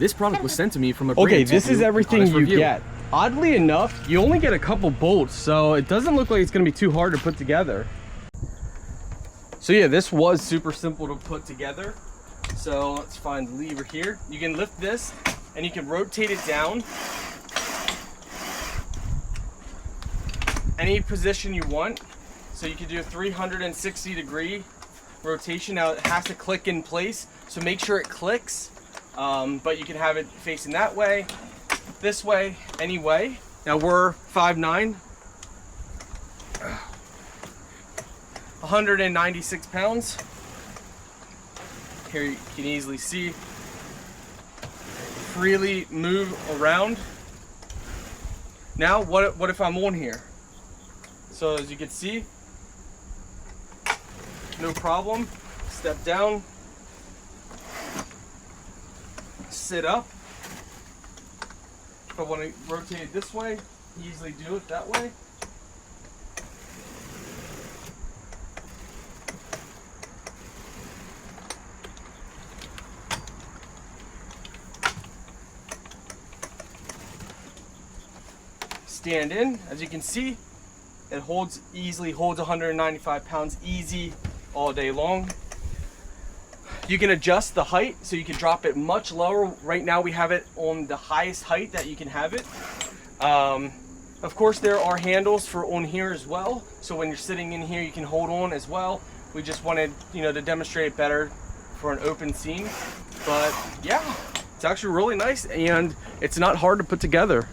This product was sent to me from a Okay, brand to this is do everything honest you review. get. Oddly enough, you only get a couple bolts, so it doesn't look like it's gonna be too hard to put together. So yeah, this was super simple to put together. So let's find the lever here. You can lift this and you can rotate it down any position you want. So you can do a 360-degree rotation. Now it has to click in place, so make sure it clicks. But you can have it facing that way, this way, any way. Now we're 5'9", 196 pounds. Here you can easily see, freely move around. Now what if I'm on here? So as you can see, no problem. Step down, sit up. If I want to rotate it this way, easily do it that way. Stand in, as you can see, it easily holds 195 pounds easy all day long. You can adjust the height, so you can drop it much lower. Right now we have it on the highest height that you can have it. Of course there are handles for on here as well, so when you're sitting in here you can hold on as well. We just wanted, you know, to demonstrate it better for an open scene. But yeah, it's actually really nice and it's not hard to put together.